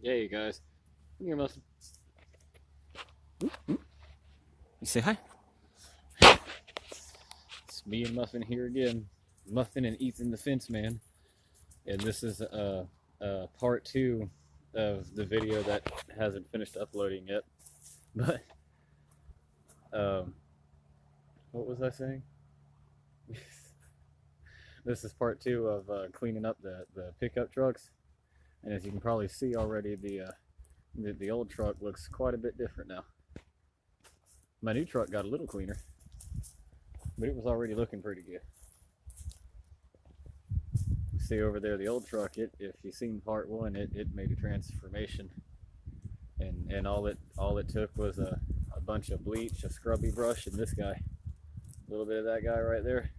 Hey guys, come here, Muffin. You say hi. It's me and Muffin here again. Muffin and Ethan the Fence Man, and this is part two of the video that hasn't finished uploading yet. But um, what was I saying? This is part two of cleaning up the pickup trucks, and as you can probably see already, the old truck looks quite a bit different now. My new truck got a little cleaner, but it was already looking pretty good. See over there, the old truck, if you seen part one, it made a transformation, and all it took was a bunch of bleach, a scrubby brush, and this guy, a little bit of that guy right there,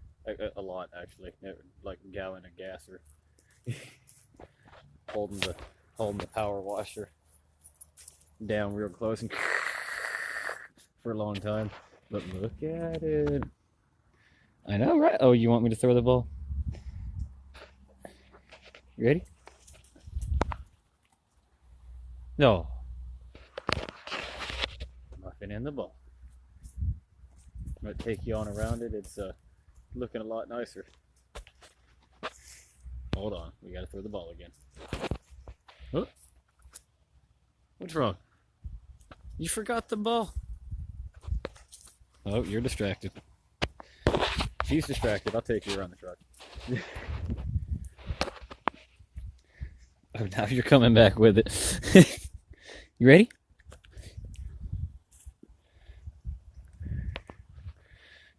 a lot actually, like a gallon of gas, or holding the power washer down real close and for a long time. But look at it. I know, right? Oh, you want me to throw the ball? You ready? No. Muffin and the ball. I'm gonna take you on around it. It's looking a lot nicer. Hold on, we gotta throw the ball again. Oh, what's wrong? You forgot the ball. Oh, you're distracted. She's distracted. I'll take you around the truck. Oh, now you're coming back with it. You ready?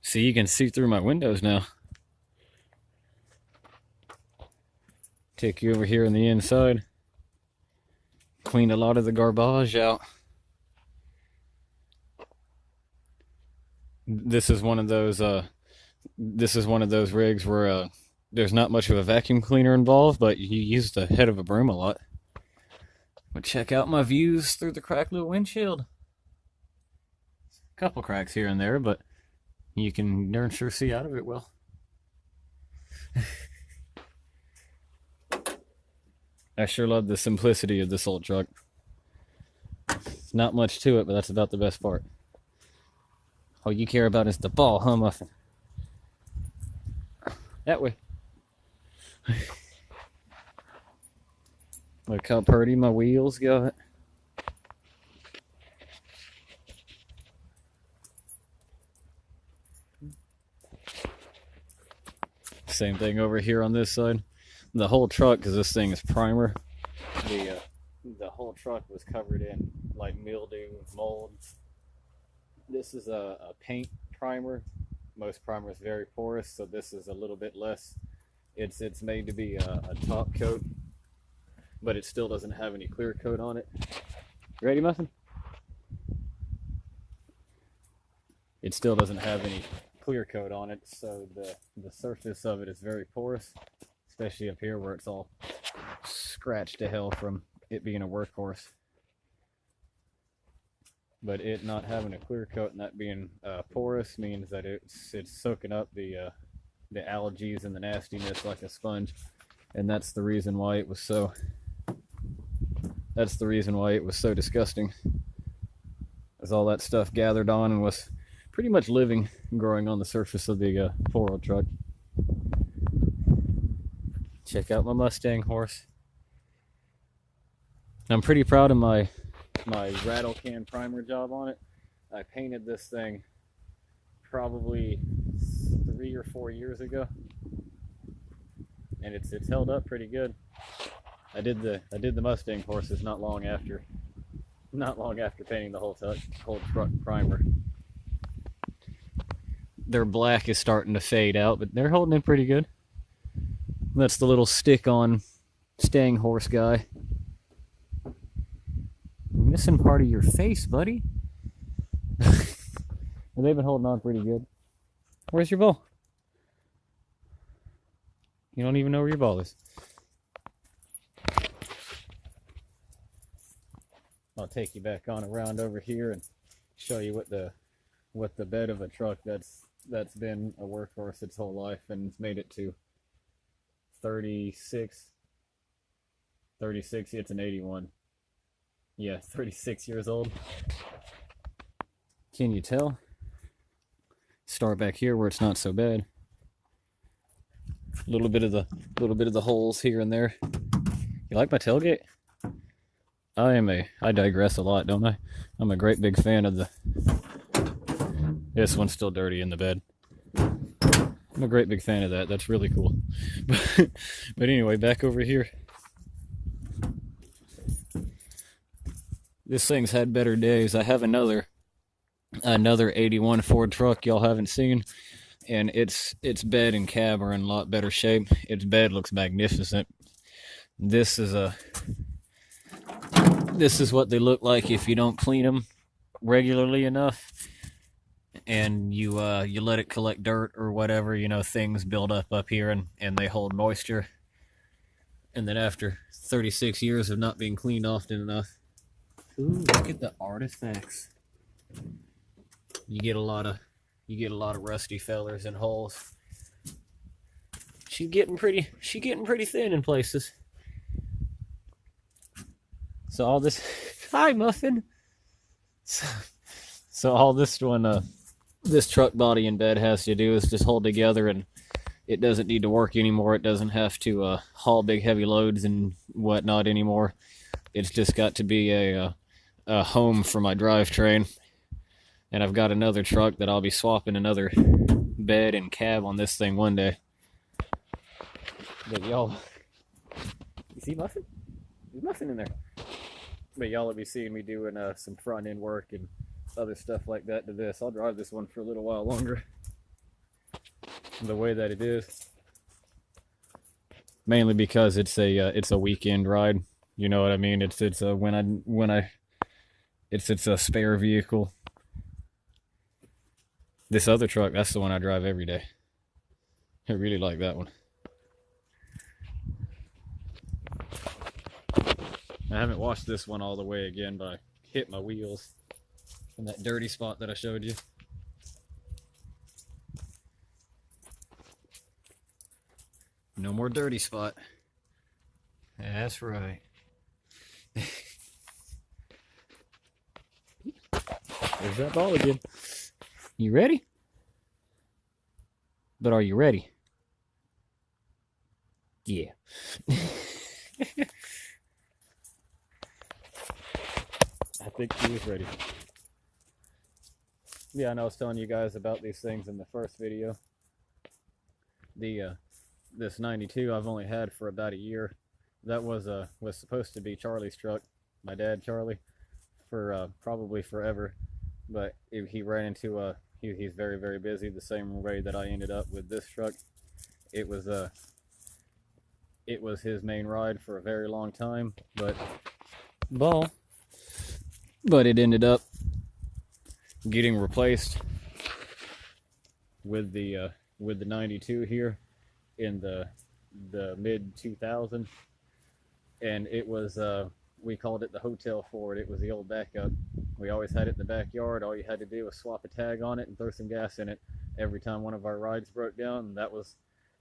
See, you can see through my windows now. Take you over here on the inside. Clean a lot of the garbage out. This is one of those rigs where there's not much of a vacuum cleaner involved, but you use the head of a broom a lot. But check out my views through the cracked little windshield. A couple cracks here and there, but you can darn sure see out of it well. I sure love the simplicity of this old truck. There's not much to it, but that's about the best part. All you care about is the ball, huh, Muffin? That way. Look how pretty my wheels got. Same thing over here on this side. The whole truck, because this thing is primer, the whole truck was covered in like mildew, mold. This is a paint primer. Most primer is very porous, so this is a little bit less. It's made to be a top coat, but it still doesn't have any clear coat on it. Ready, Muffin? It still doesn't have any clear coat on it, so the surface of it is very porous, especially up here where it's all scratched to hell from it being a workhorse. But it not having a clear coat and that being porous means that it's soaking up the algaes and the nastiness like a sponge, and that's the reason why it was so disgusting, as all that stuff gathered on and was pretty much living, growing on the surface of the poor old truck. Check out my Mustang horse. I'm pretty proud of my rattle can primer job on it. I painted this thing probably 3 or 4 years ago, and it's held up pretty good. I did the Mustang horses not long after painting the whole truck primer. Their black is starting to fade out, but they're holding in pretty good. That's the little stick-on staying horse guy. You're missing part of your face, buddy. They've been holding on pretty good. Where's your ball? You don't even know where your ball is. I'll take you back on around over here and show you what the bed of a truck that's been a workhorse its whole life and it's made it to 36. It's an 81. Yeah, 36 years old. Can you tell? Start back here where it's not so bad. A little bit of the holes here and there. You like my tailgate? I digress a lot, don't I? I'm a great big fan of the. This one's still dirty in the bed. I'm a great big fan of that. That's really cool. But anyway, back over here. This thing's had better days. I have another 81 Ford truck y'all haven't seen, and its bed and cab are in a lot better shape. Its bed looks magnificent. This is what they look like if you don't clean them regularly enough, and you let it collect dirt or whatever. You know, things build up here, and they hold moisture. And then after 36 years of not being cleaned often enough, ooh, look at the artifacts. You get a lot of rusty fellers and holes. She's getting pretty thin in places. So all this, hi Muffin. So all this one, this truck body and bed has to do is just hold together, and it doesn't need to work anymore. It doesn't have to haul big heavy loads and whatnot anymore. It's just got to be a home for my drivetrain. And I've got another truck that I'll be swapping another bed and cab on this thing one day. But y'all, you see Muffin? There's Muffin in there. But y'all will be seeing me doing some front end work and other stuff like that to this. I'll drive this one for a little while longer. The way that it is, mainly because it's a weekend ride. You know what I mean? It's a spare vehicle. This other truck, that's the one I drive every day. I really like that one. I haven't washed this one all the way again, but I hit my wheels in that dirty spot that I showed you. No more dirty spot. That's right. There's that ball again. You ready? But are you ready? Yeah. I think he was ready. Yeah, and I was telling you guys about these things in the first video. This 92 I've only had for about a year. That was supposed to be Charlie's truck, my dad Charlie, for probably forever. But he ran into he's very, very busy, the same way that I ended up with this truck. It was his main ride for a very long time, but it ended up getting replaced with the 92 here in the mid 2000s, and it was we called it the Hotel Ford. It was the old backup. We always had it in the backyard. All you had to do was swap a tag on it and throw some gas in it every time one of our rides broke down. And that was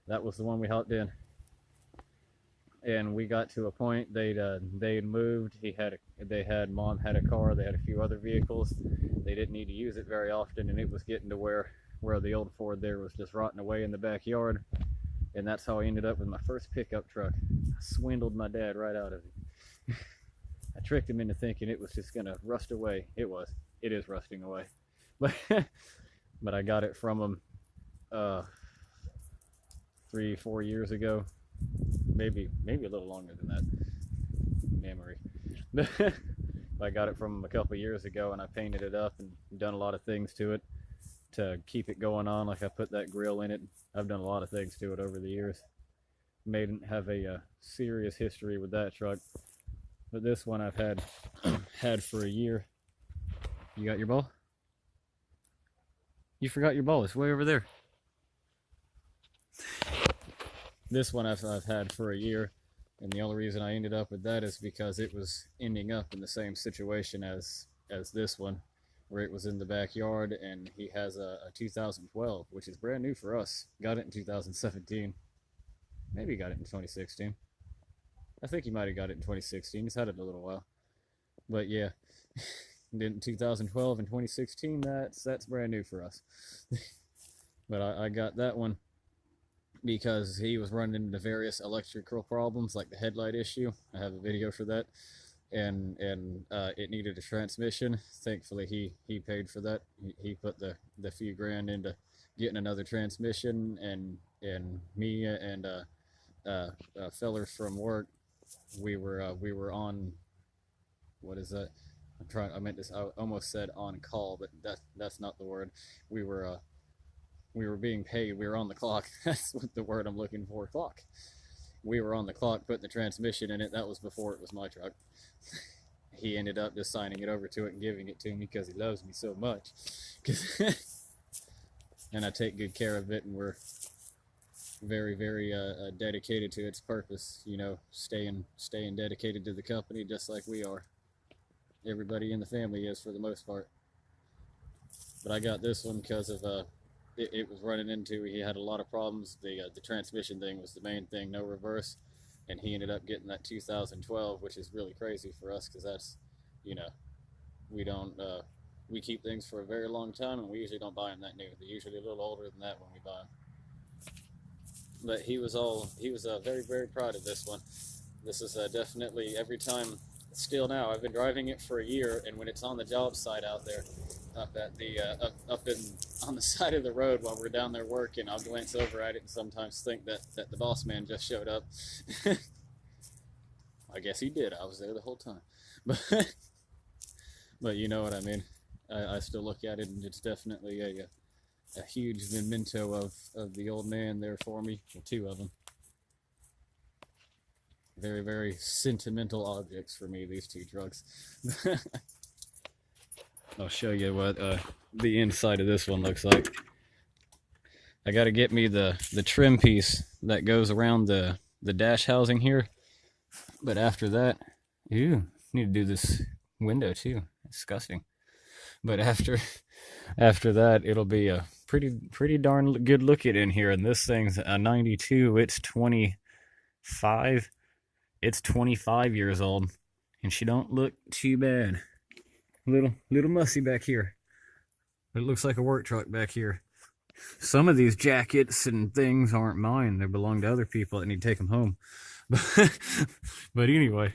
the one we hopped in. And we got to a point they'd moved. Mom had a car. They had a few other vehicles. They didn't need to use it very often, and it was getting to where the old Ford there was just rotting away in the backyard. And that's how I ended up with my first pickup truck. I swindled my dad right out of it. I tricked him into thinking it was just gonna rust away. It is rusting away. But I got it from him 3-4 years ago. Maybe a little longer than that. Memory. I got it from him a couple years ago, and I painted it up and done a lot of things to it to keep it going on. Like I put that grill in it. I've done a lot of things to it over the years. Have a serious history with that truck. But this one I've had for a year. You got your ball? You forgot your ball. It's way over there. This one I've had for a year, and the only reason I ended up with that is because it was ending up in the same situation as this one, where it was in the backyard, and he has a 2012, which is brand new for us. Got it in 2017. Maybe he got it in 2016. I think he might have got it in 2016. He's had it a little while. But yeah, in 2012 and 2016, that's brand new for us. But I got that one because he was running into various electrical problems, like the headlight issue. I have a video for that, and it needed a transmission. Thankfully, he paid for that. He put the few grand into getting another transmission, and me and feller from work, we were on, what is that? I meant this. I almost said on call, but that's not the word. We were being paid. We were on the clock. That's what the word I'm looking for. Clock. We were on the clock putting the transmission in it. That was before it was my truck. He ended up just signing it over to it and giving it to me because he loves me so much. And I take good care of it, and we're very, very dedicated to its purpose. You know, staying dedicated to the company just like we are. Everybody in the family is, for the most part. But I got this one because of it was running into, he had a lot of problems. The transmission thing was the main thing, no reverse, and he ended up getting that 2012, which is really crazy for us because that's, you know, we don't we keep things for a very long time, and we usually don't buy them that new. They're usually a little older than that when we buy them. But he was very, very proud of this one. This is definitely, every time, still now, I've been driving it for a year, and when it's on the job site out there, up at the on the side of the road while we're down there working, I'll glance over at it and sometimes think that the boss man just showed up. I guess he did. I was there the whole time. But you know what I mean. I still look at it, and it's definitely a huge memento of the old man there for me. Well, two of them. Very, very sentimental objects for me, these two trucks. I'll show you what the inside of this one looks like. I got to get me the trim piece that goes around the dash housing here. But after that, ew, need to do this window too. Disgusting. But after that, it'll be a pretty darn good look at in here. And this thing's a 92. It's 25. It's 25 years old, and she don't look too bad. Little mussy back here. It looks like a work truck back here. Some of these jackets and things aren't mine. They belong to other people that need to take them home. But anyway,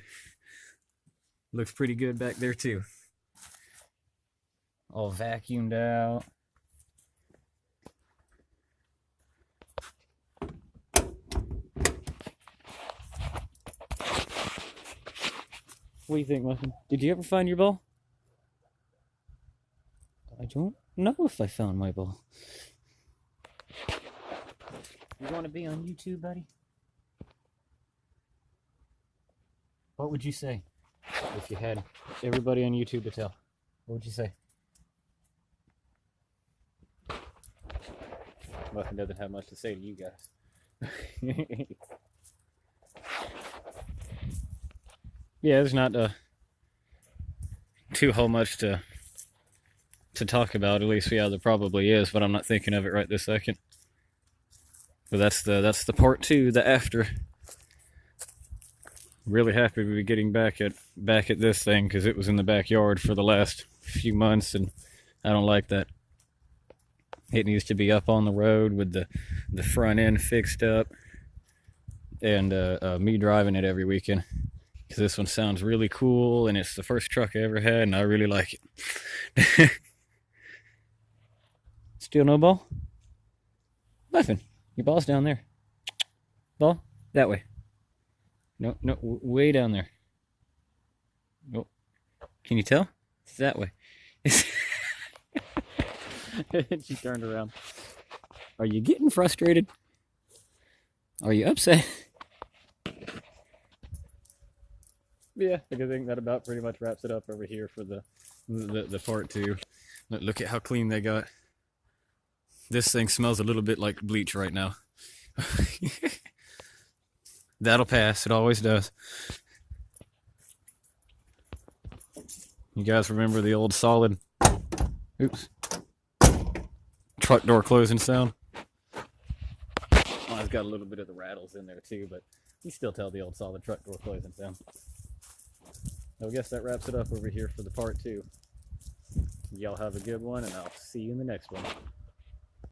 looks pretty good back there too. All vacuumed out. What do you think, Muffin? Did you ever find your ball? I don't know if I found my ball. You want to be on YouTube, buddy? What would you say if you had everybody on YouTube to tell? What would you say? Muffin doesn't have much to say to you guys. Yeah, there's not too whole much to talk about. At least, yeah, there probably is, but I'm not thinking of it right this second. But that's the part two, the after. Really happy to be getting back at this thing because it was in the backyard for the last few months, and I don't like that. It needs to be up on the road with the front end fixed up, and me driving it every weekend. Because this one sounds really cool, and it's the first truck I ever had, and I really like it. Still no ball? Muffin, your ball's down there. Ball? That way. No, way down there. Nope. Can you tell? It's that way. She turned around. Are you getting frustrated? Are you upset? Yeah, I think that about pretty much wraps it up over here for the part two. Look at how clean they got. This thing smells a little bit like bleach right now. That'll pass. It always does. You guys remember the old solid, oops, truck door closing sound? Well, it's got a little bit of the rattles in there too, but you still tell the old solid truck door closing sound. I guess that wraps it up over here for the part 2. Y'all have a good one, and I'll see you in the next one.